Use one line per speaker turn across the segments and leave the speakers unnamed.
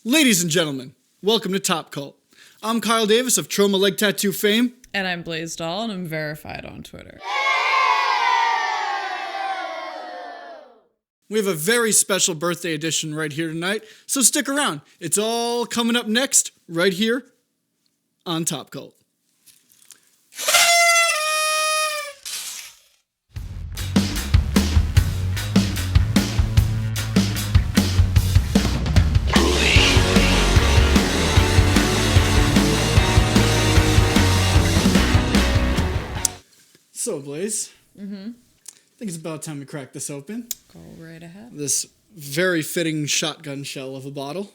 Ladies and gentlemen, welcome to Top Cult. I'm Kyle Davis of Trauma Leg Tattoo fame.
And I'm Blaise Doll, and I'm verified on Twitter.
We have a very special birthday edition right here tonight, so stick around. It's all coming up next, right here on Top Cult. So, Blaise, I think it's about time we crack this open.
Go right ahead.
This very fitting shotgun shell of a bottle.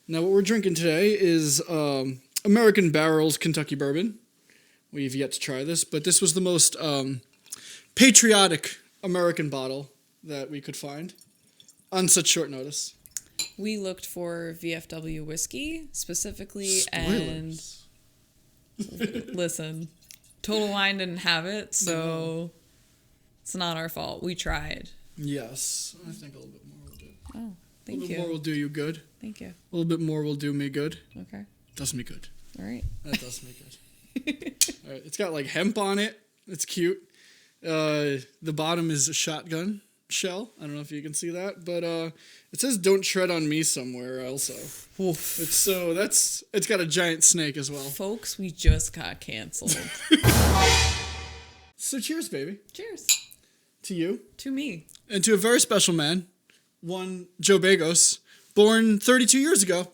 Now, what we're drinking today is American Barrel's Kentucky Bourbon. We've yet to try this, but this was the most patriotic American bottle that we could find on such short notice.
We looked for VFW whiskey specifically,
Spoilers.
And listen, Total Wine didn't have it, so it's not our fault. We tried.
Yes, I think a little bit more will do.
Oh, thank you.
A little bit more will do you good.
Thank you.
A little bit more will do me good.
Okay.
Does me good.
All right.
That does me good. All right, it's got like hemp on it. It's cute. The bottom is a shotgun shell. I don't know if you can see that, but it says "Don't tread on me" somewhere also.
Oof.
It's got a giant snake as well.
Folks, we just got canceled.
So cheers, baby.
Cheers.
To you.
To me.
And to a very special man, one Joe Bagos, born 32 years ago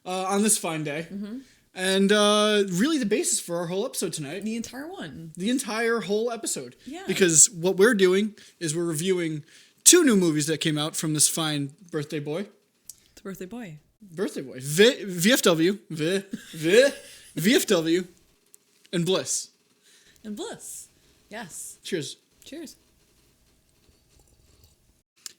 on this fine day. Mm-hmm. And really the basis for our whole episode tonight.
The entire one.
The entire whole episode.
Yeah.
Because what we're doing is we're reviewing 2 new movies that came out from this fine birthday boy.
The birthday boy.
Birthday boy. VFW. VFW. And Bliss.
And Bliss. Yes.
Cheers.
Cheers.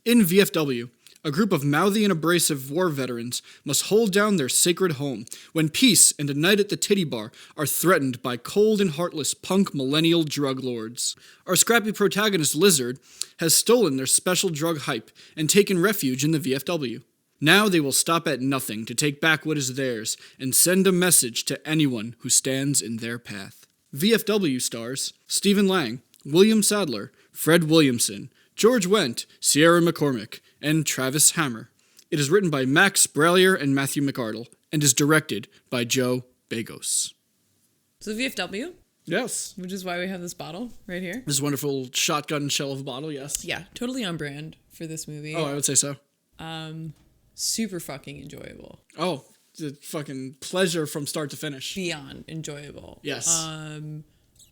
In VFW, a group of mouthy and abrasive war veterans must hold down their sacred home when peace and a night at the titty bar are threatened by cold and heartless punk millennial drug lords. Our scrappy protagonist Lizard has stolen their special drug hype and taken refuge in the VFW. Now they will stop at nothing to take back what is theirs and send a message to anyone who stands in their path. VFW stars Stephen Lang, William Sadler, Fred Williamson, George Wendt, Sierra McCormick, and Travis Hammer. It is written by Max Brallier and Matthew McArdle, and is directed by Joe Bagos.
So VFW,
Yes.
which is why we have this bottle right here.
This wonderful shotgun shell of a bottle, yes.
Yeah, totally on brand for this movie.
Oh, I would say so.
Super fucking enjoyable.
Oh, the fucking pleasure from start to finish.
Beyond enjoyable.
Yes.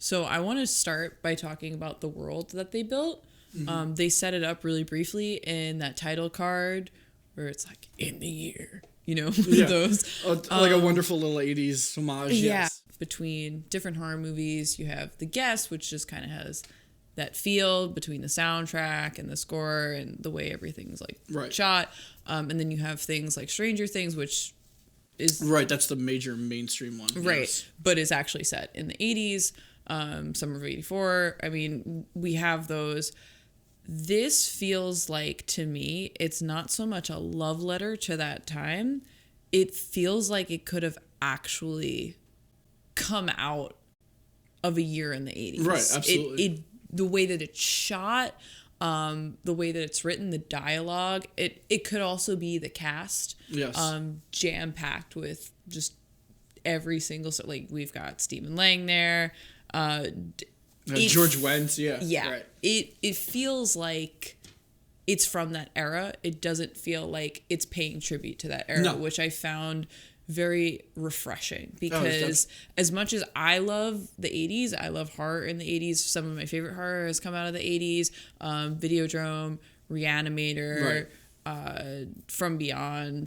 So I want to start by talking about the world that they built. Mm-hmm. They set it up really briefly in that title card where it's like, in the year,
Yeah.
those.
Like a wonderful little 80s homage,
Yeah.
yes.
Between different horror movies, you have The Guest, which just kind of has that feel between the soundtrack and the score and the way everything's like shot. And then you have things like Stranger Things, which is...
Right, that's the major mainstream one.
Right,
yes.
but is actually set in the 80s, summer of 84. I mean, we have those... This feels like, to me, it's not so much a love letter to that time. It feels like it could have actually come out of a year in the 80s.
Right, absolutely.
The way that it's shot, the way that it's written, the dialogue, it could also be the cast.
Yes.
Jam-packed with just every single... Like, we've got Stephen Lang there,
George Wendt, yeah.
Yeah.
Right.
It feels like it's from that era. It doesn't feel like it's paying tribute to that era, which I found very refreshing because as much as I love the 80s, I love horror in the 80s. Some of my favorite horror has come out of the 80s. Videodrome, Reanimator, From Beyond,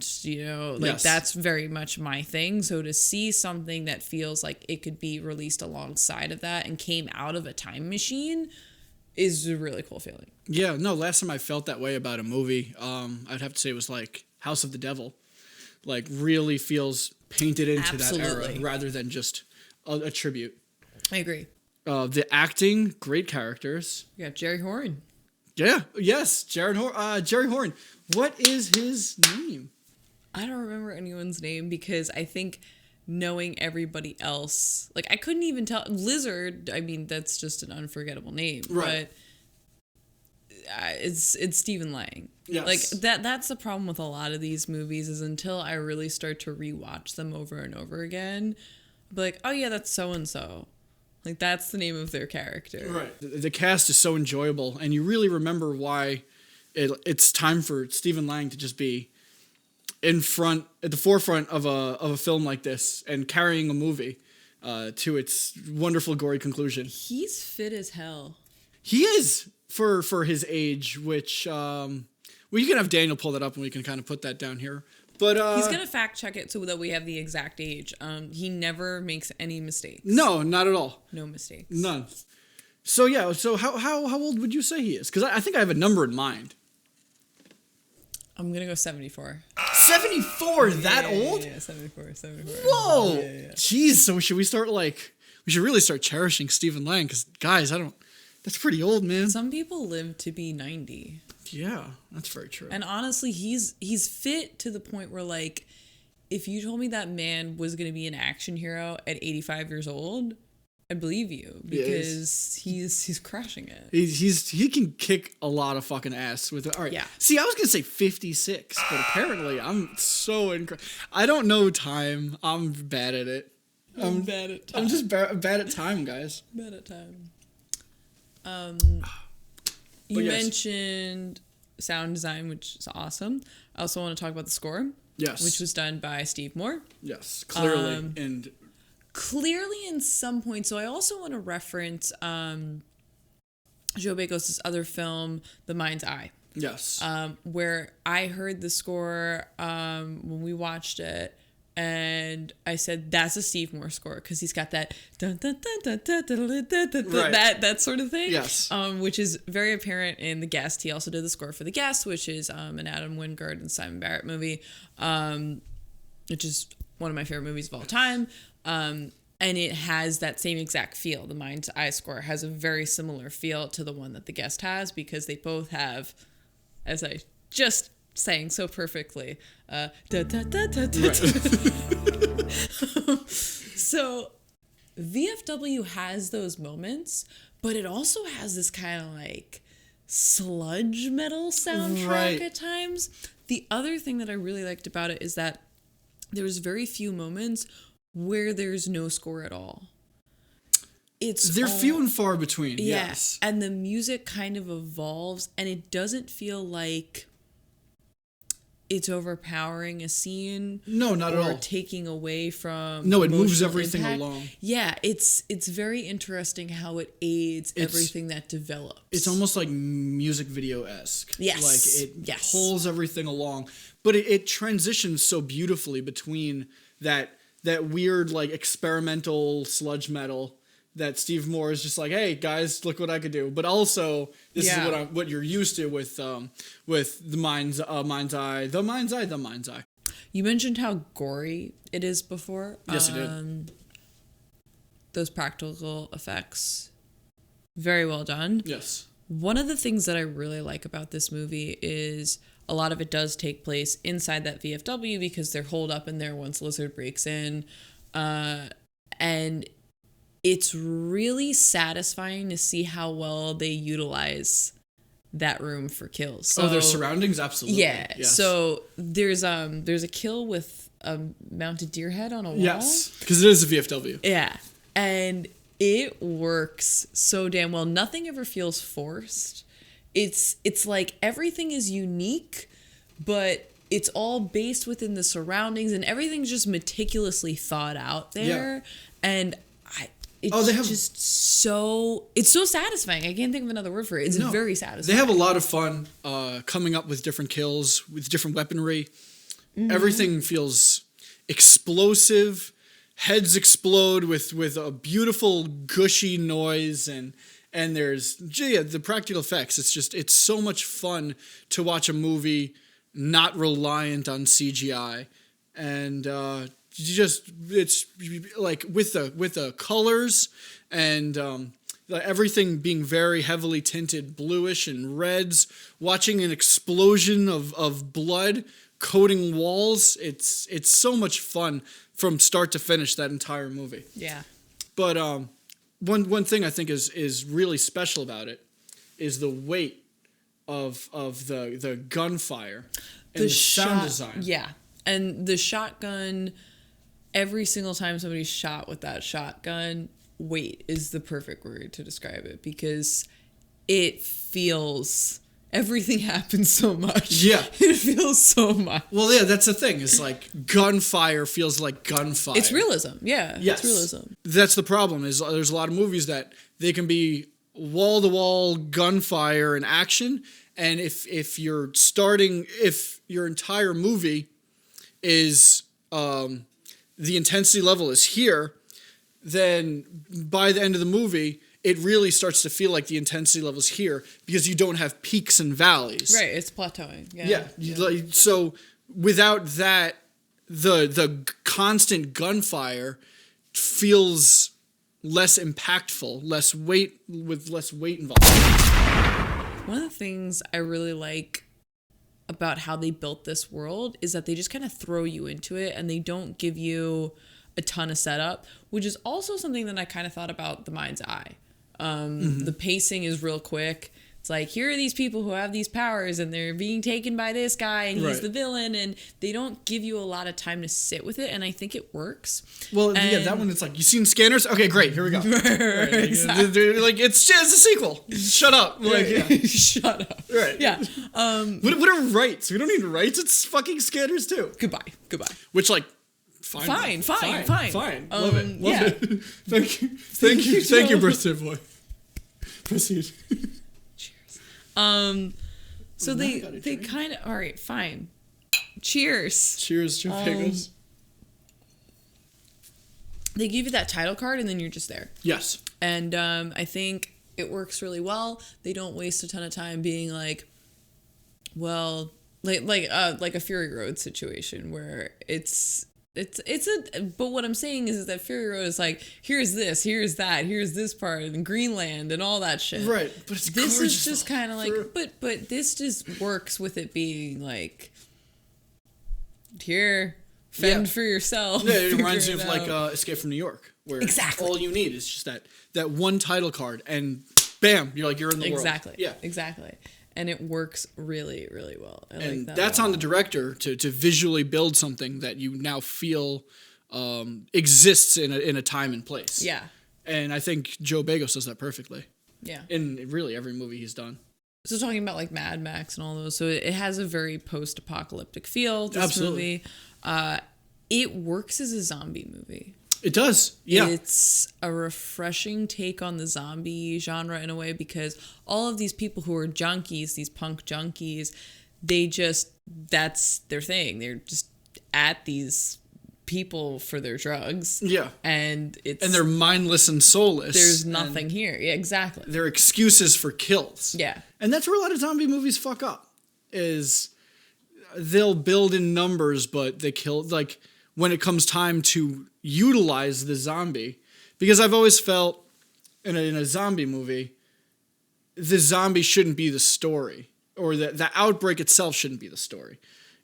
that's very much my thing. So to see something that feels like it could be released alongside of that and came out of a time machine is a really cool feeling.
Yeah, no, last time I felt that way about a movie, I'd have to say it was like House of the Devil. Like really feels painted into that era rather than just a tribute.
I agree.
The acting, great characters.
You got Jerry Horn.
Yeah, yes, Jerry Horn. What is his name?
I don't remember anyone's name because I think knowing everybody else, like I couldn't even tell Lizard. I mean, that's just an unforgettable name,
right?
But it's Stephen Lang.
Yes.
Like that's the problem with a lot of these movies is until I really start to rewatch them over and over again, I'll be like, oh yeah, that's so and so. Like that's the name of their character.
Right. The cast is so enjoyable, and you really remember why it's time for Stephen Lang to just be at the forefront of a film like this and carrying a movie to its wonderful gory conclusion.
He's fit as hell.
He is for his age, which we can have Daniel pull that up and we can kind of put that down here. But
he's gonna fact check it so that we have the exact age. He never makes any mistakes.
No, not at all.
No mistakes.
None. So yeah. So how old would you say he is? Because I think I have a number in mind.
I'm gonna go 74.
74? That old?
Yeah, 74.
Whoa!
Yeah.
Jeez. So should we start we should really start cherishing Stephen Lang? Because guys, that's pretty old, man.
Some people live to be 90.
Yeah, that's very true.
And honestly, he's fit to the point where like, if you told me that man was gonna be an action hero at 85 years old, I believe you because he's crushing it.
He can kick a lot of fucking ass with it. All right.
Yeah.
See, I was gonna say 56, but apparently I'm so I don't know time. I'm bad at it.
I'm bad at time.
I'm just bad at time, guys.
Bad at time.
But
You
yes.
mentioned sound design, which is awesome. I also want to talk about the score.
Yes.
Which was done by Steve Moore.
Yes, clearly and.
Clearly in some points. So I also want to reference Joe Begos' other film, The Mind's Eye.
Yes.
Where I heard the score when we watched it, and I said that's a Steve Moore score because he's got that dun, dun, dun, dun, dun, dun, dun, dun, dun,
right.
that sort of thing.
Yes.
Which is very apparent in The Guest. He also did the score for The Guest, which is an Adam Wingard and Simon Barrett movie, which is one of my favorite movies of all time. And it has that same exact feel. The Mind's Eye score has a very similar feel to the one that The Guest has because they both have, as I just sang so perfectly, da, da, da, da, da, da. So VFW has those moments, but it also has this kind of like sludge metal soundtrack
Right.
at times. The other thing that I really liked about it is that there's very few moments where there's no score at all.
They're few and far between.
Yeah,
Yes.
and the music kind of evolves, and it doesn't feel like it's overpowering a scene.
No, not at all.
Or taking away from.
No, it moves
emotional
everything
impact.
along.
Yeah, it's very interesting how it aids everything that develops.
It's almost like music video-esque.
Yes.
Like it pulls everything along, but it transitions so beautifully between that weird like experimental sludge metal that Steve Moore is just like, hey guys, look what I could do. But also this is what you're used to with the Mind's Eye.
You mentioned how gory it is before.
Yes, you did.
Those practical effects, very well done.
Yes.
One of the things that I really like about this movie is a lot of it does take place inside that VFW because they're holed up in there once Lizard breaks in. And it's really satisfying to see how well they utilize that room for kills. So,
their surroundings? Absolutely.
Yeah.
Yes.
So there's a kill with a mounted deer head on a wall.
Yes, because it is a VFW.
Yeah. And it works so damn well. Nothing ever feels forced. It's like everything is unique, but it's all based within the surroundings and everything's just meticulously thought out there. Yeah. And it's so satisfying. I can't think of another word for it. It's very satisfying.
They have a lot of fun coming up with different kills, with different weaponry. Mm-hmm. Everything feels explosive. Heads explode with a beautiful gushy noise and there's the practical effects. It's so much fun to watch a movie not reliant on CGI, and it's like with the colors and everything being very heavily tinted bluish and reds. Watching an explosion of blood coating walls. It's so much fun from start to finish, that entire movie.
Yeah.
But one thing I think is really special about it is the weight of the gunfire and the sound design.
Yeah. And the shotgun, every single time somebody's shot with that shotgun, weight is the perfect word to describe it, because it feels, everything happens so much.
Yeah.
It feels so much.
Well, yeah, that's the thing. It's like gunfire feels like gunfire.
It's realism. Yeah.
Yes.
It's realism.
That's the problem, is there's a lot of movies that they can be wall-to-wall gunfire and action, and if your entire movie is the intensity level is here, then by the end of the movie it really starts to feel like the intensity level's here, because you don't have peaks and valleys.
Right, it's plateauing. Yeah.
So without that, the constant gunfire feels less impactful, less weight involved.
One of the things I really like about how they built this world is that they just kind of throw you into it, and they don't give you a ton of setup, which is also something that I kind of thought about The Mind's Eye. The pacing is real quick. It's like, here are these people who have these powers, and they're being taken by this guy, and he's the villain, and they don't give you a lot of time to sit with it, and I think it works.
Well, yeah, that one, it's like, you seen Scanners? Okay, great, here we go. Right,
Exactly.
like, it's a sequel. Shut up. Like,
Shut up.
Right.
Yeah.
What are rights? We don't need rights. It's fucking Scanners too.
Goodbye.
Which, like,
Fine.
Love it. Love it. Thank you, birthday boy. Proceed.
So they kind of, all right, fine. Cheers.
Cheers, Joe Pagos.
They give you that title card, and then you're just there.
Yes.
And I think it works really well. They don't waste a ton of time being like, well, like a Fury Road situation where but what I'm saying is that Fury Road is like, here's this, here's that, here's this part, and Greenland and all that shit.
Right, but it's
this
gorgeous.
is just kind of like, but this just works with it being like, here, fend for yourself.
Yeah, it reminds me of like Escape from New York, where
exactly
all you need is just that one title card, and bam, you're in the world.
Exactly.
Yeah,
exactly. And it works really, really well. I
and
like
that's on the director to visually build something that you now feel exists in a time and place.
Yeah.
And I think Joe Bagos does that perfectly.
Yeah.
In really every movie he's done.
So talking about like Mad Max and all those, so it has a very post-apocalyptic feel. This
Absolutely.
movie, it works as a zombie movie.
It does, yeah.
It's a refreshing take on the zombie genre in a way, because all of these people who are junkies, these punk junkies, that's their thing. They're just at these people for their drugs.
Yeah.
And
they're mindless and soulless.
There's nothing here. Yeah, exactly.
They're excuses for kills.
Yeah.
And that's where a lot of zombie movies fuck up, is they'll build in numbers, but they kill, like, when it comes time to utilize the zombie. Because I've always felt in a zombie movie, the zombie shouldn't be the story, or the outbreak itself shouldn't be the story.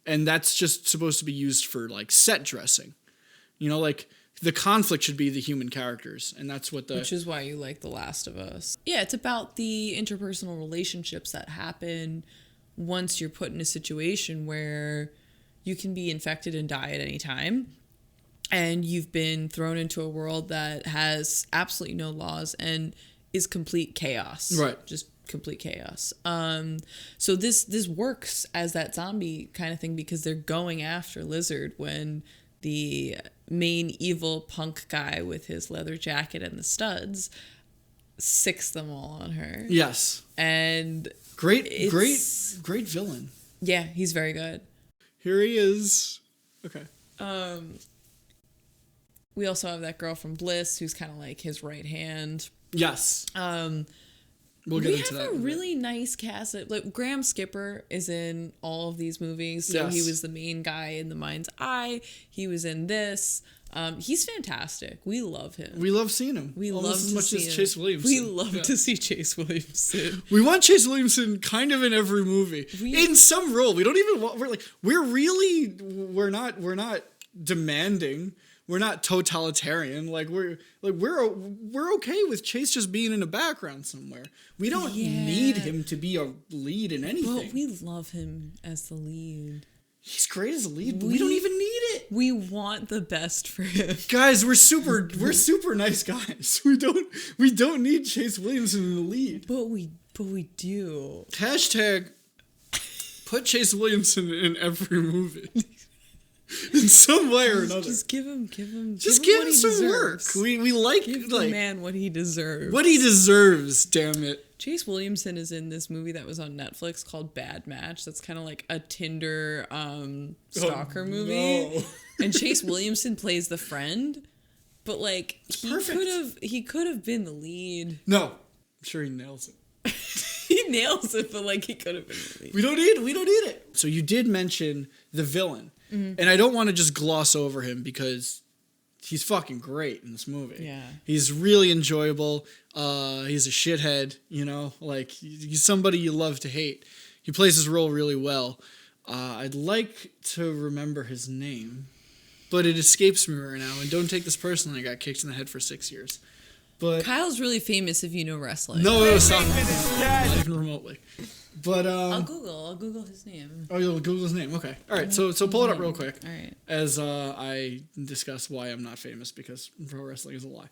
And that's just supposed to be used for like set dressing. You know, like the conflict should be the human characters, and that's what
which is why you like The Last of Us. Yeah, it's about the interpersonal relationships that happen once you're put in a situation where you can be infected and die at any time, and you've been thrown into a world that has absolutely no laws and is complete chaos.
Right.
Just complete chaos. So this works as that zombie kind of thing, because they're going after Lizard when the main evil punk guy with his leather jacket and the studs sicks them all on her.
Yes.
And
great villain.
Yeah, he's very good.
Here he is. Okay.
We also have that girl from Bliss who's kind of like his right hand.
Yes. We'll get into that.
We have a really nice cast. Like Graham Skipper is in all of these movies. So he was the main guy in The Mind's Eye. He was in this. He's fantastic. We love him.
We love seeing him.
We
almost
love
as
to
much
see
as
him.
Chase Williamson.
We love to see Chase Williamson.
We want Chase Williamson kind of in every movie, in some role. We don't even want. We're not demanding. We're not totalitarian. We're okay with Chase just being in the background somewhere. We don't need him to be a lead in anything.
But we love him as the lead.
He's great as a lead, but we don't even need it.
We want the best for him.
Guys, we're super nice guys. We don't need Chase Williamson in the lead.
But we do.
Hashtag put Chase Williamson in every movie. In some way or another.
Just give him
some work. We like
the man what he deserves.
What he deserves, damn it.
Chase Williamson is in this movie that was on Netflix called Bad Match. That's kind of like a Tinder stalker movie.
No.
And Chase Williamson plays the friend, but like he could have been the lead.
No. I'm sure he nails it.
He nails it, but like he could have been the lead.
We don't need it. So you did mention the villain. Mm-hmm. And I don't want to just gloss over him because he's fucking great in this movie.
Yeah.
He's really enjoyable. He's a shithead, he's somebody you love to hate. He plays his role really well. I'd like to remember his name, but it escapes me right now. And don't take this personally. I got kicked in the head for 6 years. But
Kyle's really famous if you know wrestling.
No, stop. Not even remotely. But
I'll Google his name.
Oh, you'll Google his name. Okay. All right. So pull it up real quick.
All right.
As I discuss why I'm not famous because pro wrestling is a lie.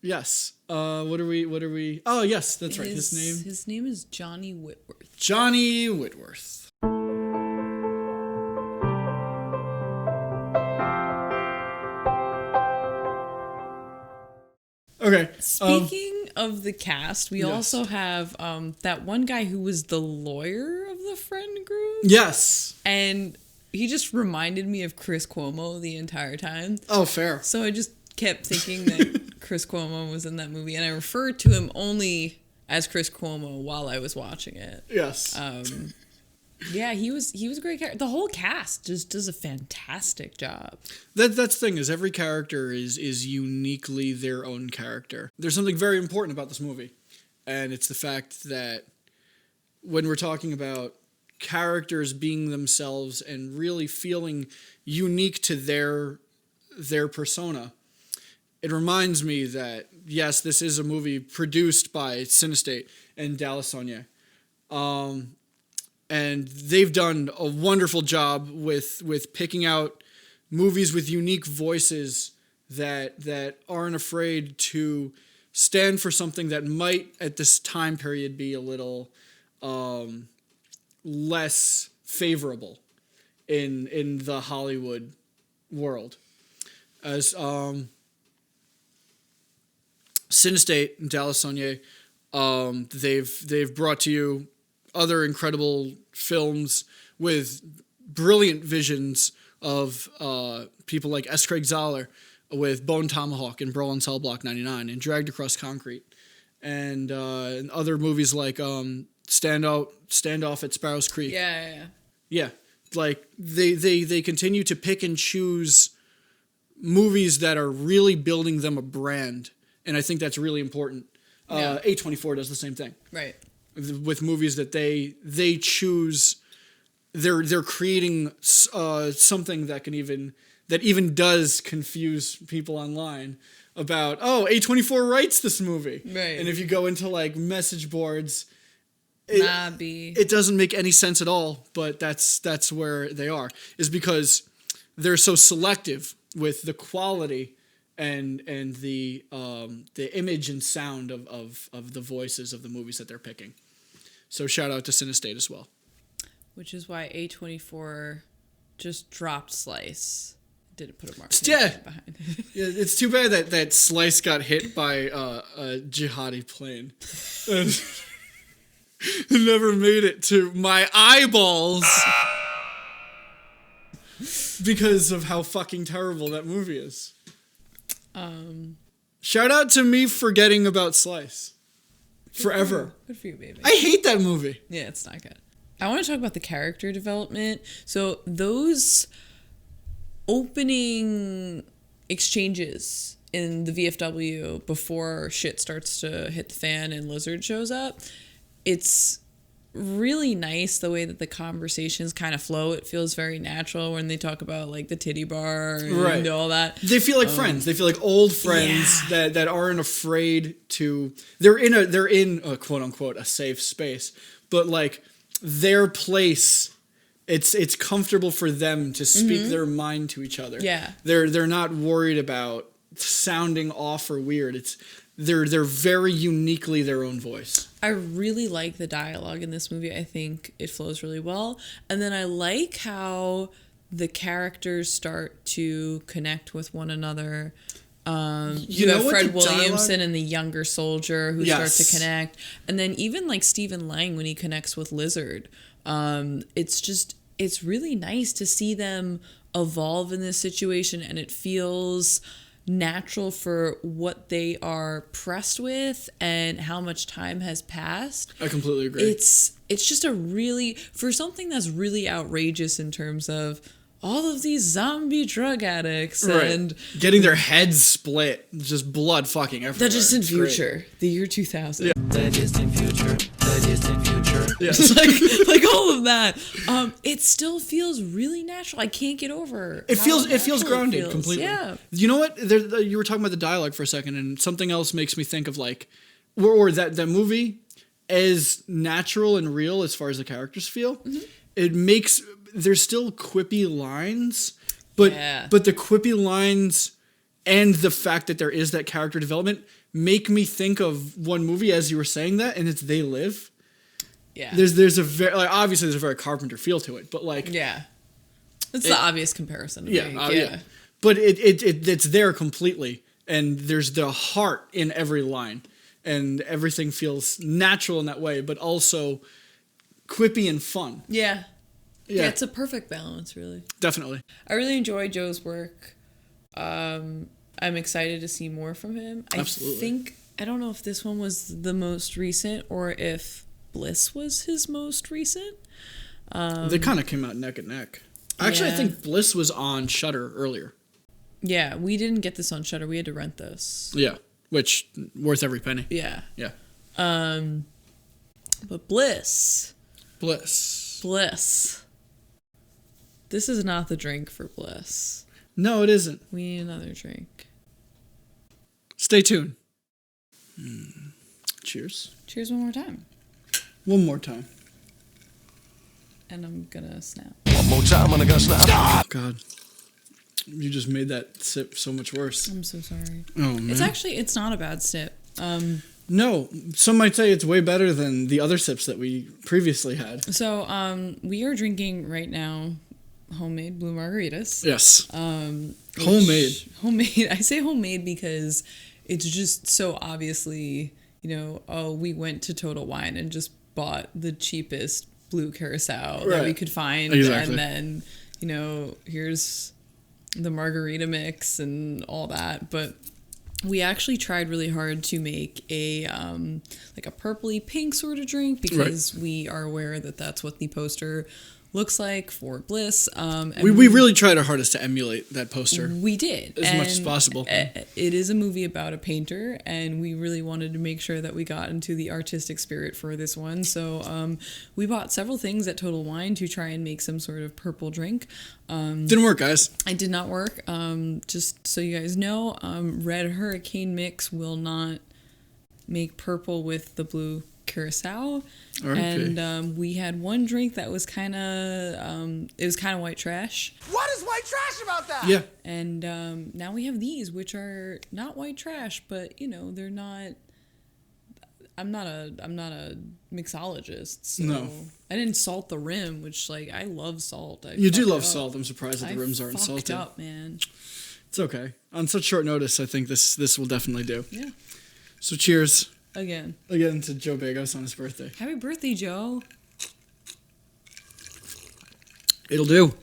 Yes. What are we? Oh, yes, that's right.
His name is Johnny Whitworth.
Johnny Whitworth. Okay.
Speaking of the cast, we also have that one guy who was the lawyer of the friend group.
Yes.
And he just reminded me of Chris Cuomo the entire time.
Oh, fair.
So I just kept thinking that Chris Cuomo was in that movie, and I referred to him only as Chris Cuomo while I was watching it.
Yes.
Yeah, he was a great character. The whole cast just does a fantastic job.
That's the thing, is every character is uniquely their own character. There's something very important about this movie, and it's the fact that when we're talking about characters being themselves and really feeling unique to their persona, it reminds me that, yes, this is a movie produced by Cinestate and Dallas Saunier. And they've done a wonderful job with picking out movies with unique voices that aren't afraid to stand for something that might, at this time period, be a little less favorable in the Hollywood world. As Cinestate and Dallas Saunier, they've brought to you other incredible films with brilliant visions of people like S. Craig Zahler with Bone Tomahawk and Brawl in Cell Block 99 and Dragged Across Concrete, and other movies like Standoff at Sparrows Creek. Yeah. Like they continue to pick and choose movies that are really building them a brand, and I think that's really important. A24 does the same thing.
Right.
With movies that they choose, they're creating something that even does confuse people online about, A24 writes this movie,
right?
And if you go into like message boards,
it
doesn't make any sense at all. But that's where they are, is because they're so selective with the quality and the image and sound of the voices of the movies that they're picking. So shout out to Cinestate as well.
Which is why A24 just dropped Slice. Didn't put a marketing behind it.
Yeah, it's too bad that Slice got hit by a jihadi plane. It never made it to my eyeballs because of how fucking terrible that movie is. Shout out to me forgetting about Slice. forever.
Good for you, baby.
I hate that movie.
Yeah, it's not good. I want to talk about the character development. So those opening exchanges in the VFW before shit starts to hit the fan and Lizard shows up, it's really nice the way that the conversations kind of flow. It feels very natural when they talk about like the titty bar and all that.
They feel like friends. They feel like old friends that aren't afraid to. They're in a quote unquote a safe space, but like their place. It's comfortable for them to speak their mind to each other.
Yeah,
they're not worried about sounding off or weird. They're very uniquely their own voice.
I really like the dialogue in this movie. I think it flows really well. And then I like how the characters start to connect with one another. You have Fred Williamson and the younger soldier who start to connect. And then even like Stephen Lang when he connects with Lizard. It's really nice to see them evolve in this situation, and it feels natural for what they are pressed with and how much time has passed.
I completely agree.
It's just a really, for something that's really outrageous in terms of all of these zombie drug addicts and
getting their heads split, just blood fucking everywhere.
The distant future, the year 2000.
Yeah.
The distant future, the distant future.
Yes.
like all of that. It still feels really natural. I can't get over.
It feels grounded completely.
Yeah.
You know what? You were talking about the dialogue for a second, and something else makes me think of like, or that movie, as natural and real as far as the characters feel. Mm-hmm. It makes there's still quippy lines, but the quippy lines and the fact that there is that character development make me think of one movie as you were saying that, and it's They Live.
Yeah.
There's a very obviously there's a very Carpenter feel to it, but like
it's the obvious comparison.
But it's there completely, and there's the heart in every line, and everything feels natural in that way, but also quippy and fun.
Yeah, it's a perfect balance, really.
Definitely. I
really enjoy Joe's work. I'm excited to see more from him.
Absolutely.
I don't know if this one was the most recent or if Bliss was his most recent.
They kind of came out neck and neck. Actually, I think Bliss was on Shudder earlier.
Yeah, we didn't get this on Shudder. We had to rent this.
Yeah, which worth every penny.
Yeah.
Yeah.
But Bliss. This is not the drink for Bliss.
No, it isn't.
We need another drink.
Stay tuned. Cheers.
Cheers one more time.
One more time.
And I'm gonna snap.
One more time and I gotta snap.
Oh, God. You just made that sip so much worse.
I'm so sorry.
Oh, man.
It's not a bad sip.
No, some might say it's way better than the other sips that we previously had.
So, we are drinking right now homemade blue margaritas.
Yes.
Homemade. I say homemade because it's just so obviously, we went to Total Wine and just bought the cheapest blue curacao that we could find.
Exactly.
And then, here's the margarita mix and all that. But we actually tried really hard to make a purpley pink sort of drink because we are aware that that's what the poster looks like for Bliss. And
we really tried our hardest to emulate that poster.
We did.
As much as possible.
It is a movie about a painter, and we really wanted to make sure that we got into the artistic spirit for this one. So we bought several things at Total Wine to try and make some sort of purple drink.
Didn't work, guys.
It did not work. Just so you guys know, Red Hurricane mix will not make purple with the blue curacao.
Okay.
And we had one drink that was kind of white trash.
What is white trash about that?
Yeah.
And now we have these, which are not white trash, but they're not. I'm not a mixologist, so
no.
I didn't salt the rim, which I love salt.
You do love salt. I'm surprised that the rims aren't salted.
Up, man.
It's okay. On such short notice, I think this will definitely do.
Yeah.
So cheers.
Again
to Joe Bagos on his birthday.
Happy birthday, Joe.
It'll do.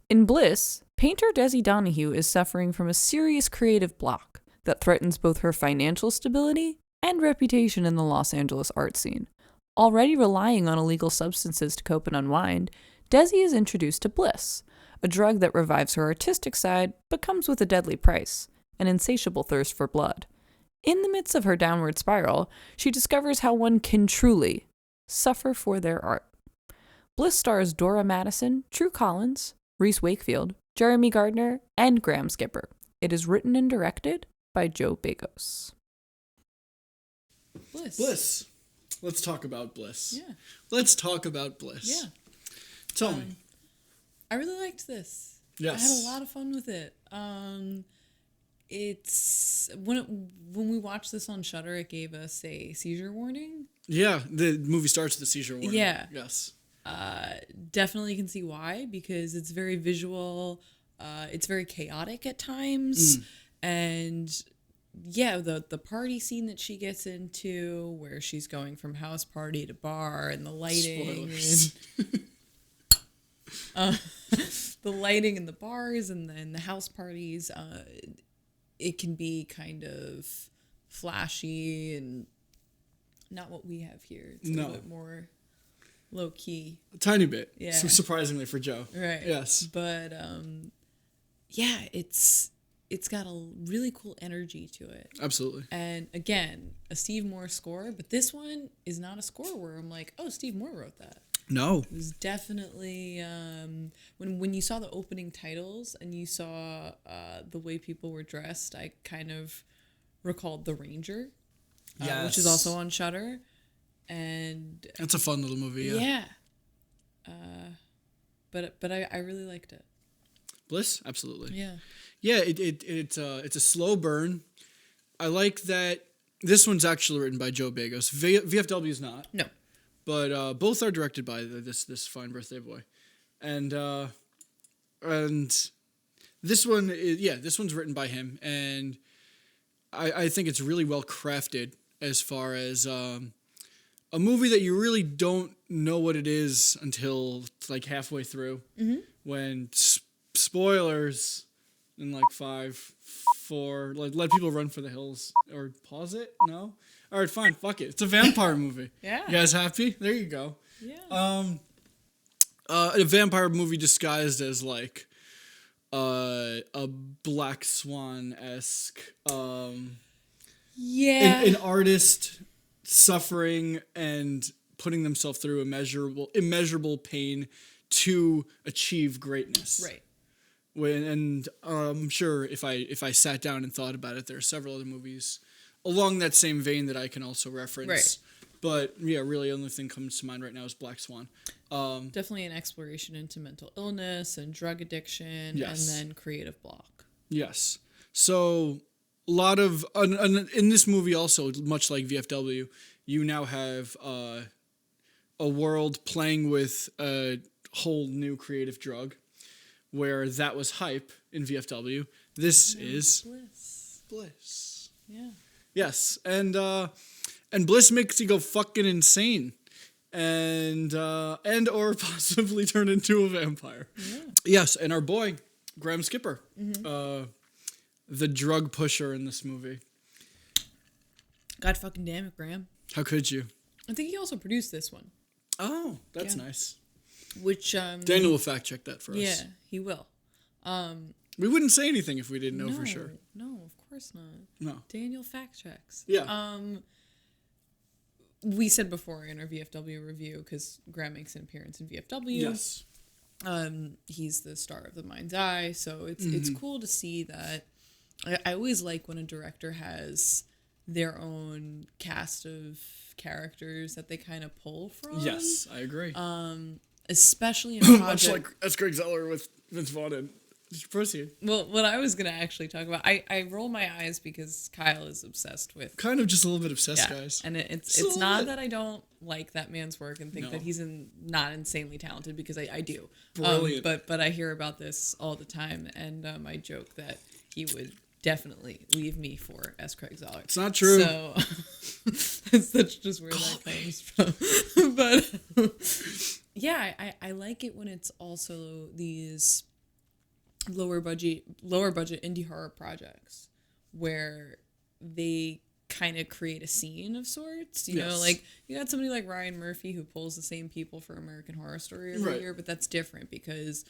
In Bliss, painter Desi Donahue is suffering from a serious creative block that threatens both her financial stability and reputation in the Los Angeles art scene. Already relying on illegal substances to cope and unwind, Desi is introduced to Bliss, a drug that revives her artistic side but comes with a deadly price, an insatiable thirst for blood. In the midst of her downward spiral, she discovers how one can truly suffer for their art. Bliss stars Dora Madison, Drew Collins, Reese Wakefield, Jeremy Gardner, and Graham Skipper. It is written and directed by Joe Begos.
Bliss. Let's talk about Bliss.
Yeah.
Let's talk about Bliss.
Yeah.
Tell me.
I really liked this.
Yes.
I had a lot of fun with it. It's when we watched this on Shudder, it gave us a seizure warning.
Yeah, the movie starts with a seizure warning.
Yeah.
Yes.
Definitely can see why, because it's very visual. It's very chaotic at times. And yeah, the party scene that she gets into where she's going from house party to bar and the lighting. And, the lighting in the bars and then the house parties, it can be kind of flashy and not what we have here. It's a little bit more low key.
A tiny bit.
Yeah.
Surprisingly for Joe.
Right.
Yes.
But yeah, it's got a really cool energy to it.
Absolutely.
And again, a Steve Moore score, but this one is not a score where I'm like, oh, Steve Moore wrote that.
No.
It was definitely when you saw the opening titles and you saw the way people were dressed, I kind of recalled The Ranger, which is also on Shudder, and
it's a fun little movie. Yeah.
But I really liked it.
Bliss, absolutely.
Yeah.
Yeah, it's a slow burn. I like that this one's actually written by Joe Begos. VFW is not.
No.
But both are directed by this fine birthday boy, and this one this one's written by him, and I think it's really well crafted as far as a movie that you really don't know what it is until like halfway through, when spoilers in like 5, 4, like let people run for the hills or pause it. No. All right, fine. Fuck it. It's a vampire movie.
Yeah.
You guys happy? There you go.
Yeah.
A vampire movie disguised as like a Black Swan-esque an artist suffering and putting themselves through immeasurable pain to achieve greatness.
Right.
And I'm sure if I sat down and thought about it, there are several other movies along that same vein that I can also reference.
Right.
But yeah, really the only thing comes to mind right now is Black Swan.
Definitely an exploration into mental illness and drug addiction,
Yes.
and then creative block.
Yes. So a lot of in this movie also, much like VFW, you now have a world playing with a whole new creative drug, where that was hype in VFW. This is Bliss.
Yeah.
Yes, and Bliss makes you go fucking insane, and or possibly turn into a vampire. Yeah. Yes, and our boy Graham Skipper, the drug pusher in this movie.
God fucking damn it, Graham.
How could you?
I think he also produced this one.
Oh, that's nice.
Which
Daniel will fact check that for us.
Yeah, he will.
We wouldn't say anything if we didn't know for sure.
No, of course not.
No.
Daniel fact checks.
Yeah.
We said before in our VFW review, because Graham makes an appearance in VFW.
Yes.
He's the star of The Mind's Eye, so it's cool to see that. I always like when a director has their own cast of characters that they kind of pull from.
Yes, I agree.
Especially in projects.
Much like S. Craig Zeller with Vince Vaughn and proceed.
Well, what I was going to actually talk about, I roll my eyes because Kyle is obsessed with.
Kind of just a little bit obsessed, guys.
And it's not that I don't like that man's work and think that he's not insanely talented, because I do.
Brilliant.
But I hear about this all the time, and I joke that he would definitely leave me for S. Craig Zeller.
It's not true.
So that's just where that comes from. But yeah, I like it when it's also these lower budget indie horror projects where they kind of create a scene of sorts. You know, like you got somebody like Ryan Murphy who pulls the same people for American Horror Story every year, but that's different because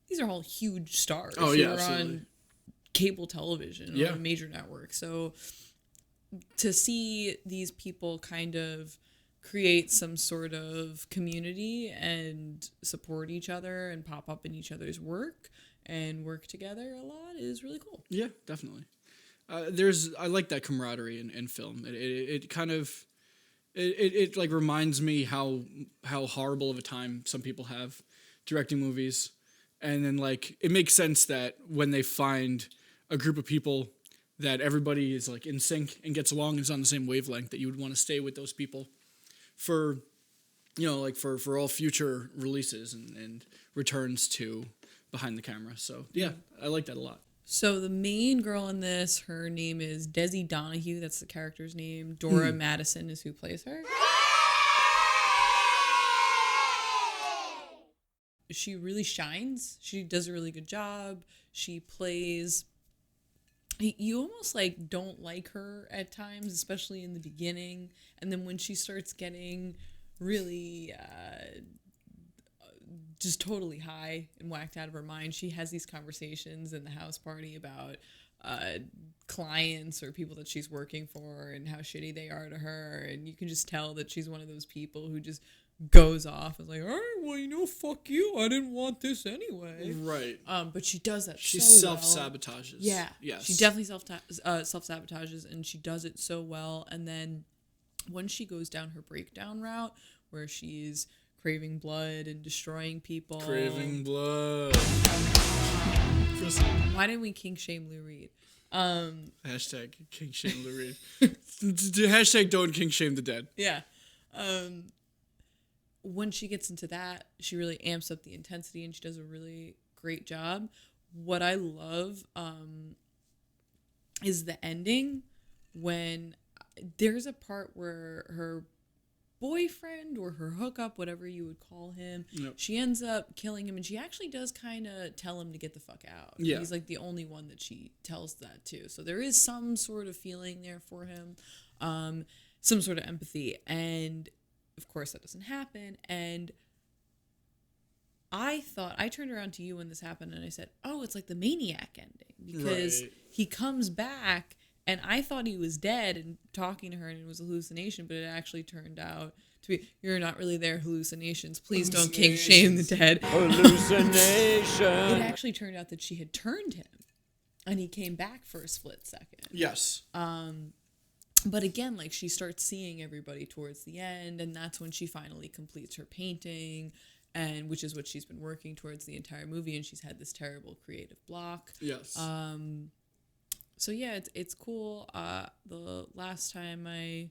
these are all huge stars who are on cable television on a major network. So to see these people kind of create some sort of community and support each other and pop up in each other's work and work together a lot is really cool.
Yeah, definitely. I like that camaraderie in film. It kind of like reminds me how horrible of a time some people have directing movies, and then like it makes sense that when they find a group of people that everybody is like in sync and gets along and is on the same wavelength, that you would want to stay with those people for, you know, like for all future releases and returns to behind the camera. So yeah, I like that a lot.
So the main girl in this, her name is Desi Donahue. That's the character's name. Dora Madison is who plays her. She really shines. She does a really good job. She plays... You almost like don't like her at times, especially in the beginning. And then when she starts getting really... just totally high and whacked out of her mind. She has these conversations in the house party about clients or people that she's working for and how shitty they are to her. And you can just tell that she's one of those people who just goes off and is like, all right, well, you know, fuck you. I didn't want this anyway.
Right.
But she does that
she
so
self-sabotages.
Well. Yeah.
Yes.
She definitely self-sabotages, and she does it so well. And then when she goes down her breakdown route where she's craving blood and destroying people.
Craving blood.
Why didn't we kink shame Lou Reed?
Hashtag kink shame Lou Reed. Hashtag don't kink shame the dead.
Yeah. When she gets into that, she really amps up the intensity and she does a really great job. What I love is the ending when there's a part where her boyfriend or her hookup, whatever you would call him, she ends up killing him, and she actually does kind of tell him to get the fuck out. Yeah. He's like the only one that she tells that to. So there is some sort of feeling there for him, some sort of empathy. And of course that doesn't happen. And I turned around to you when this happened and I said, oh, it's like the Maniac ending, because he comes back and I thought he was dead and talking to her and it was a hallucination, but it actually turned out to be, you're not really there, hallucinations. Please don't kink shame the dead.
Hallucination.
It actually turned out that she had turned him and he came back for a split second.
Yes.
But again, like, she starts seeing everybody towards the end, and that's when she finally completes her painting, and which is what she's been working towards the entire movie, and she's had this terrible creative block. Yes. So yeah, it's cool. The last time I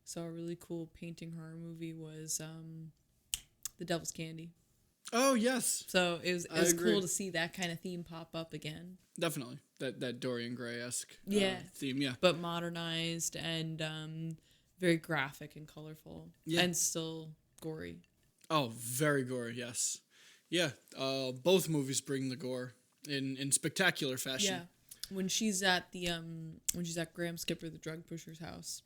saw a really cool painting horror movie was The Devil's Candy.
Oh yes.
So it was cool to see that kind of theme pop up again.
Definitely that Dorian Gray-esque theme, yeah.
But modernized and very graphic and colorful, and still gory.
Oh, very gory, yes. Yeah, both movies bring the gore in spectacular fashion.
Yeah. When she's at Graham Skipper, the drug pusher's house,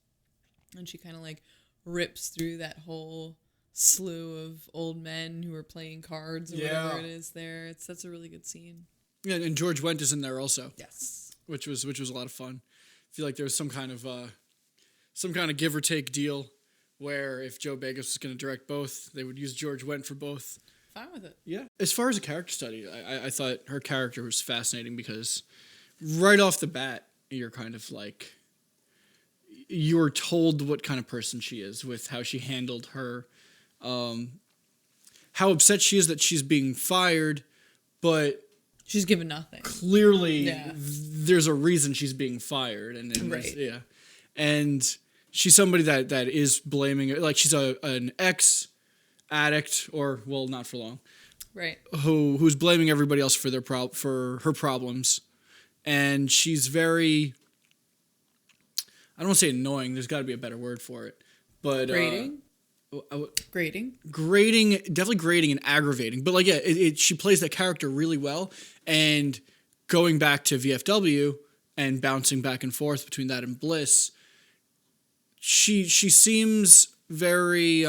and she kind of like rips through that whole slew of old men who are playing cards or whatever it is there. That's a really good scene.
Yeah, and George Wendt is in there also.
Yes.
Which was a lot of fun. I feel like there was some kind of give or take deal where if Joe Begos was going to direct both, they would use George Wendt for both.
Fine with it.
Yeah. As far as a character study, I thought her character was fascinating because right off the bat, you're kind of like, you were told what kind of person she is with how she handled her, how upset she is that she's being fired, but
she's given nothing.
Clearly, there's a reason she's being fired, and and she's somebody that is blaming, like she's an ex-addict, or well, not for long,
right?
Who's blaming everybody else for for her problems, and she's very, I don't want to say annoying. There's got to be a better word for it, but
grating,
definitely grating and aggravating. But like, she plays that character really well. And going back to VFW and bouncing back and forth between that and Bliss, she seems very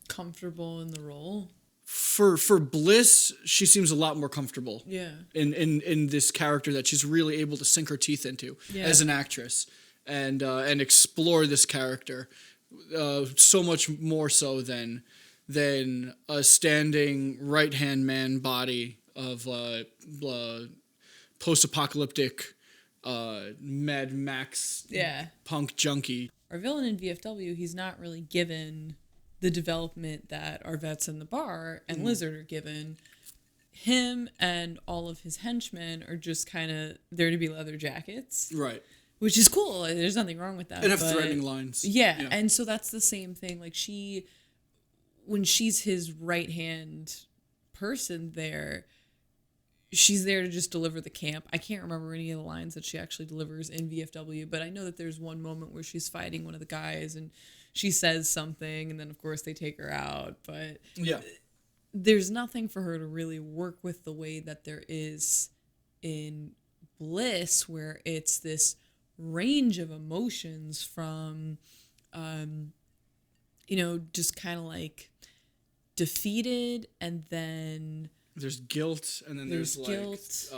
comfortable in the role.
For Bliss, she seems a lot more comfortable.
Yeah.
In this character that she's really able to sink her teeth into as an actress and explore this character so much more so than a standing right-hand man body of post-apocalyptic Mad Max punk junkie.
Our villain in VFW, he's not really given the development that our vets in the bar and Lizard are given. Him and all of his henchmen are just kind of there to be leather jackets.
Right.
Which is cool. There's nothing wrong with that.
And have threatening lines.
Yeah. And so that's the same thing. Like when she's his right-hand person there, she's there to just deliver the camp. I can't remember any of the lines that she actually delivers in VFW, but I know that there's one moment where she's fighting one of the guys and she says something, and then of course they take her out. But there's nothing for her to really work with the way that there is in Bliss, where it's this range of emotions from, just kind of like defeated, and then
there's guilt, and then there's guilt.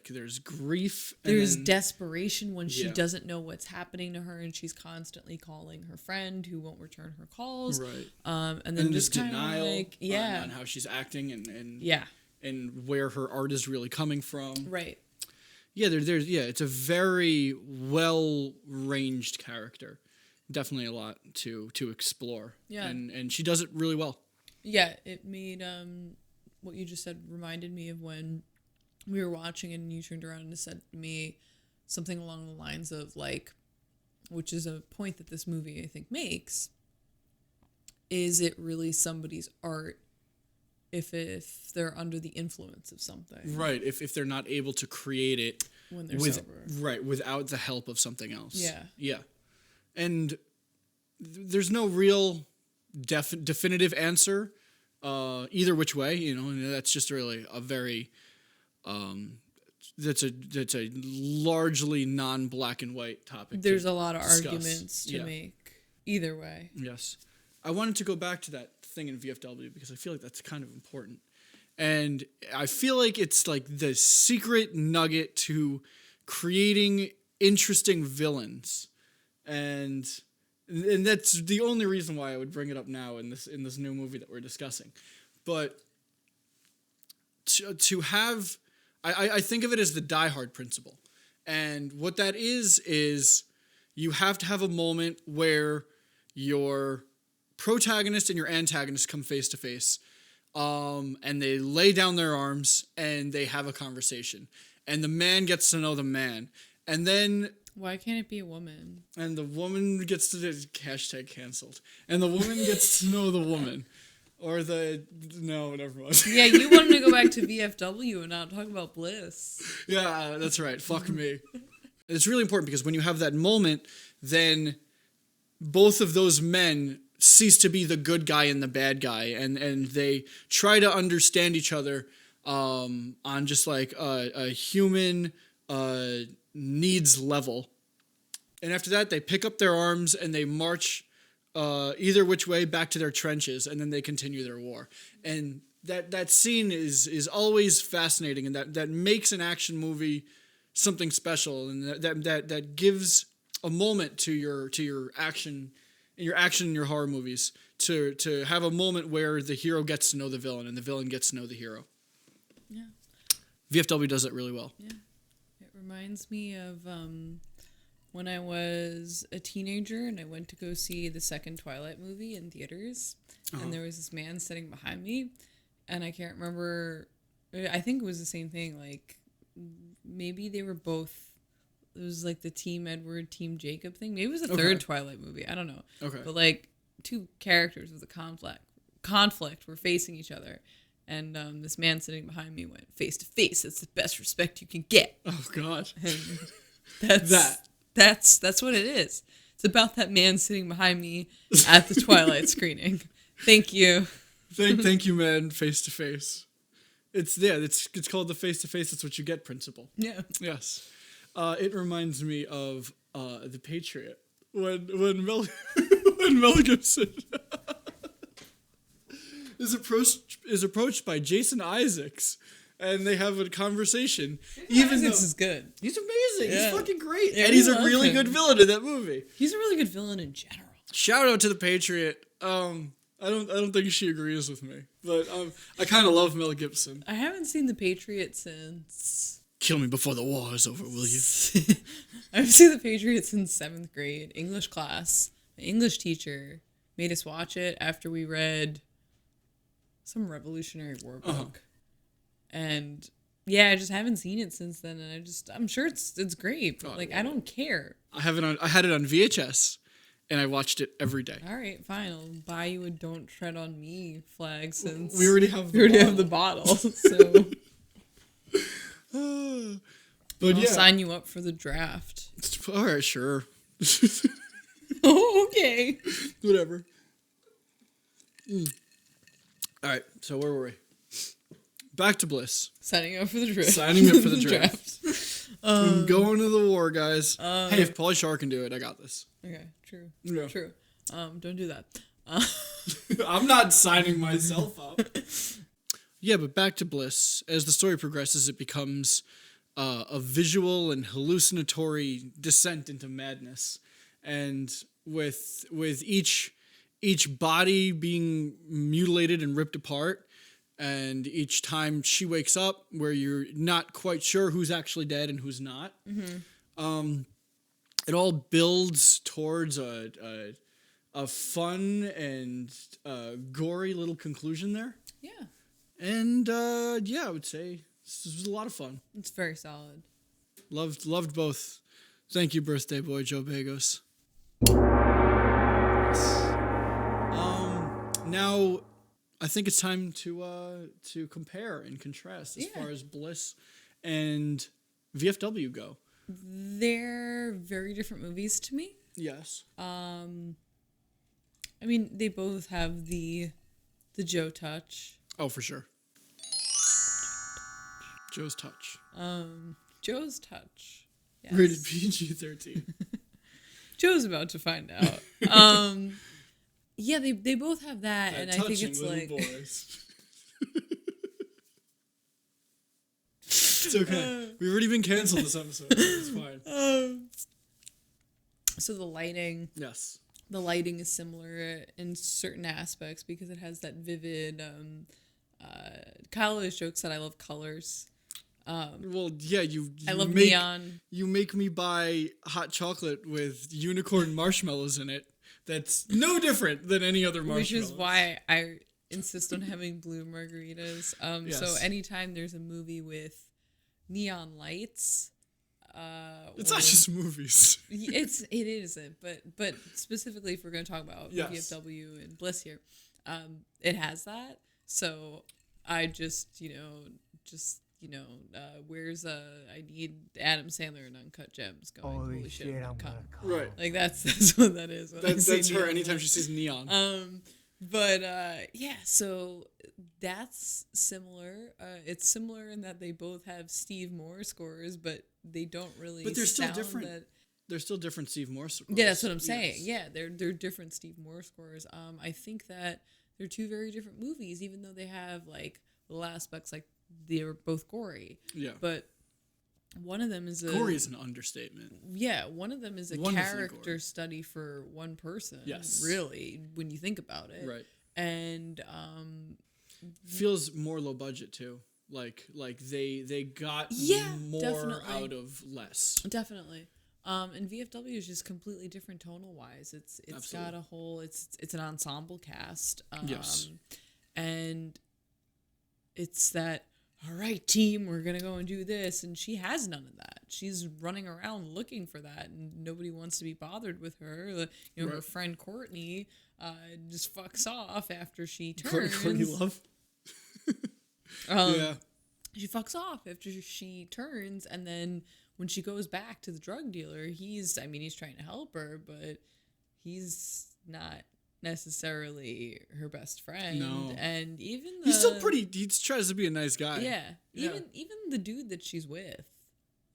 There's grief.
There's desperation when she doesn't know what's happening to her, and she's constantly calling her friend who won't return her calls.
Right.
And then just denial
on how she's acting and where her art is really coming from.
Right.
Yeah, it's a very well-ranged character. Definitely a lot to explore. Yeah. And she does it really well.
Yeah, it made what you just said reminded me of when we were watching it and you turned around and said to me something along the lines of like, which is a point that this movie I think makes, is it really somebody's art if they're under the influence of something?
Right, if they're not able to create it
when they're sober.
Right, without the help of something else.
Yeah.
Yeah. And there's no real definitive answer either which way, and that's just really a very that's a largely non-black and white topic.
There's a lot of arguments to make either way.
Yes. I wanted to go back to that thing in VFW because I feel like that's kind of important. And I feel like it's like the secret nugget to creating interesting villains. And that's the only reason why I would bring it up now in this new movie that we're discussing. But to have, I think of it as the Die Hard principle. And what that is you have to have a moment where your protagonist and your antagonist come face to face, and they lay down their arms and they have a conversation. And the man gets to know the man. And then...
Why can't it be a woman?
And the woman gets to... Hashtag canceled. And the woman gets to know the woman. Or no, never mind.
Yeah, you wanted to go back to VFW and not talk about Bliss.
Yeah, that's right. Fuck me. It's really important because when you have that moment, then both of those men cease to be the good guy and the bad guy, and they try to understand each other on just like a human needs level. And after that, they pick up their arms and they march either which way back to their trenches, and then they continue their war. And that scene is always fascinating, and that makes an action movie something special, and that gives a moment to your action in your horror movies to have a moment where the hero gets to know the villain and the villain gets to know the hero.
Yeah.
VFW does it really well.
Yeah. It reminds me of when I was a teenager and I went to go see the second Twilight movie in theaters, and there was this man sitting behind me, and I can't remember, I think it was the same thing, like maybe they were both, it was like the Team Edward, Team Jacob thing. Maybe it was the third Twilight movie. I don't know.
Okay.
But like two characters with a conflict were facing each other. And this man sitting behind me went face to face. That's the best respect you can get.
Oh God.
And that's what it is. It's about that man sitting behind me at the Twilight screening. Thank you.
Thank you, man. Face to face. It's called the face to face. That's what you get principle.
Yeah.
Yes. It reminds me of The Patriot when Mel when Mel Gibson is approached by Jason Isaacs, and they have a conversation.
Isaacs is good.
He's amazing.
Yeah.
He's fucking great,
Yeah,
and
we
he's a
love
really
him.
good villain in that movie.
He's a really good villain in general.
Shout out to The Patriot. I don't think she agrees with me, but I kind of love Mel Gibson.
I haven't seen The Patriot since.
Kill me before the war is over, will you?
I've seen The Patriot since 7th grade English class. My English teacher made us watch it after we read some Revolutionary War book, and yeah, I just haven't seen it since then. And I'm sure it's great, but I don't care.
I had it on VHS, and I watched it every day.
All right, fine. I'll buy you a "Don't Tread on Me" flag since
We already have
the bottle. So
but
I'll
yeah,
sign you up for the draft.
all right, sure,
Oh, okay.
whatever. All right, so where were we? Back to Bliss.
Signing up for the draft.
Signing up for the draft. I'm going to the war, guys. Hey, if Pauly Shore can do it, I got this.
Okay, true.
Yeah.
True. Don't do that.
I'm not signing myself up. Yeah, but back to Bliss. As the story progresses, it becomes a visual and hallucinatory descent into madness, and with each body being mutilated and ripped apart, and each time she wakes up, where you're not quite sure who's actually dead and who's not. It all builds towards a fun and gory little conclusion there.
Yeah,
And yeah, I would say this was a lot of fun.
it's very solid.
Loved both. Thank you, birthday boy Joe Bagos. Now I think it's time to compare and contrast as far as Bliss and VFW go.
They're very different movies to me.
Yes.
I mean, they both have the Joe touch.
Oh, for sure. Joe's touch.
Joe's touch. Yes.
Rated PG-13.
Joe's about to find out. Yeah, they both have that, and I think it's like
boys. It's okay. We've already been canceled this episode. It's fine.
So the lighting is similar in certain aspects because it has that vivid. Kyle always jokes that I love colors.
Well, yeah,
I love neon.
You make me buy hot chocolate with unicorn marshmallows in it. That's no different than any other marshmallow.
Which is why I insist on having blue margaritas.
Yes.
So anytime there's a movie with neon lights,
it's not just movies.
it isn't, but specifically if we're going to talk about
Yes.
VFW and Bliss here, it has that. So I just where's I need Adam Sandler and Uncut Gems going. Holy shit, I'm gonna come.
Right.
Like that's what that is.
That's her anytime she sees neon.
But yeah, so that's similar. It's similar in that they both have Steve Moore scores, but they don't really.
But they're still different. They're still different Steve Moore scores.
Yeah, that's what I'm saying. Yes. Yeah, they're different Steve Moore scores. I think that they're two very different movies, even though they have like little aspects like they're both gory.
Yeah.
But one of them is
gory is an understatement.
Yeah, one of them is a character gory. Study for one person.
Yes.
Really, when you think about it.
Right.
And
feels more low budget too. Like they got more definitely. Out of less.
Definitely. And VFW is just completely different tonal wise. It's Absolutely. Got a whole it's an ensemble cast.
Yes.
And it's that, all right, team, we're going to go and do this. And she has none of that. She's running around looking for that, and nobody wants to be bothered with her. Right. Her friend Courtney just fucks off after she turns.
Courtney Love?
Yeah. She fucks off after she turns, and then when she goes back to the drug dealer, he's trying to help her, but he's not necessarily her best friend. No. And even
he's still pretty, he tries to be a nice guy.
Yeah. Even the dude that she's with,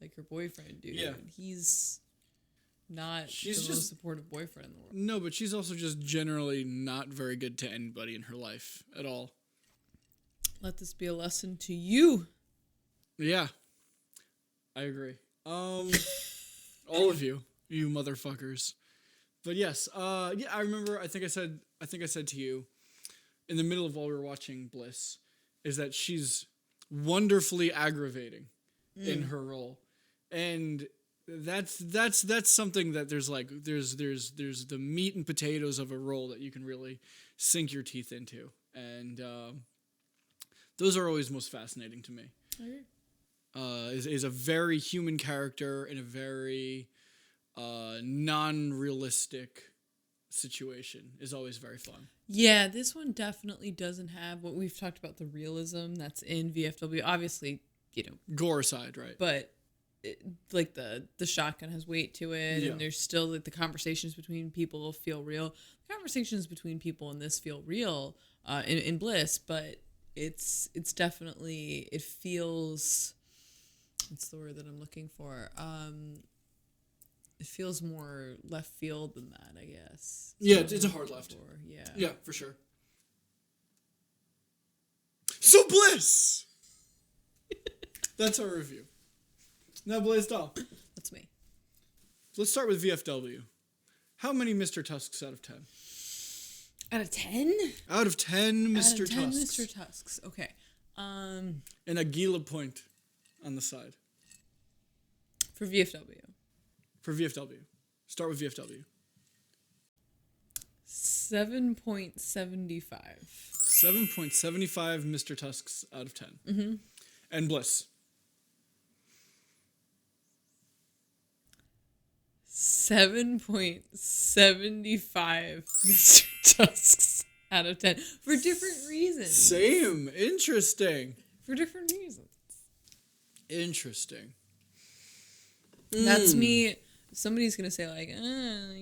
like her boyfriend, dude.
Yeah.
He's not
She's
the
just
most supportive boyfriend in the world.
No, but she's also just generally not very good to anybody in her life at all.
Let this be a lesson to you.
Yeah. I agree. All of you motherfuckers. But yes, yeah, I remember I think I said to you in the middle of while we were watching Bliss is that she's wonderfully aggravating in her role. And that's something that there's the meat and potatoes of a role that you can really sink your teeth into. And those are always most fascinating to me.
I agree.
Is a very human character in a very non-realistic situation is always very fun.
Yeah, this one definitely doesn't have what we've talked about, the realism that's in VFW. Obviously,
Gore aside, right?
But like the shotgun has weight to it, and there's still like the conversations between people feel real. The conversations between people in this feel real in Bliss, but it's definitely, it feels, what's the word that I'm looking for? It feels more left field than that, I guess.
Yeah, it's a hard left.
Yeah.
Yeah, for sure. So Bliss! That's our review. Now Blaise Dahl.
That's me.
Let's start with VFW. How many Mr. Tusks out of 10?
Out of 10?
Out of 10 Mr.
Out of 10
Tusks.
Mr. Tusks. Okay.
And a Gila point on the side.
For VFW.
For VFW. Start with VFW.
7.75.
7.75 Mr. Tusks out of 10. Mm-hmm. And Bliss.
7.75 Mr. Tusks out of 10. For different reasons.
Same. Interesting.
For different reasons.
Interesting.
That's me. Somebody's going to say, like,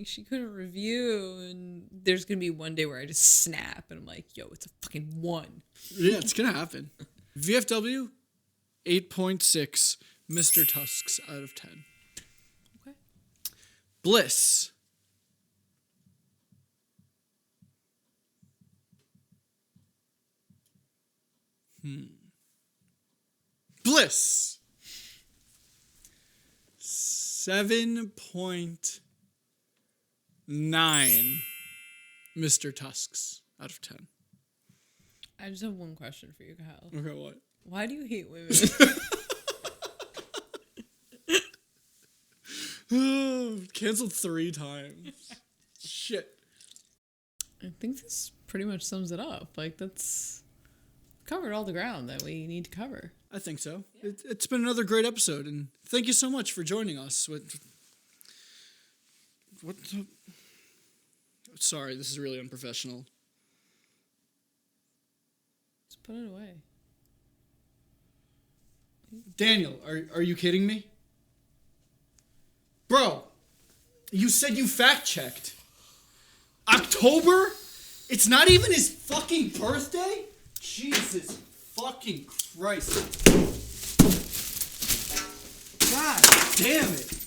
she couldn't review. And there's going to be one day where I just snap. And I'm like, yo, it's a fucking 1.
Yeah, it's going to happen. VFW, 8.6 Mr. Tusks out of 10.
Okay.
Bliss. Bliss. 7.9 Mr. Tusks out of 10.
I just have one question for you, Kyle.
Okay, what?
Why do you hate women?
Canceled 3 times. Shit.
I think this pretty much sums it up. Like, that's covered all the ground that we need to cover.
I think so. Yeah. It's been another great episode, and thank you so much for joining us. Sorry, this is really unprofessional.
Just put it away.
Daniel, are you kidding me? Bro, you said you fact-checked. October? It's not even his fucking birthday? Jesus fucking Christ. God damn it.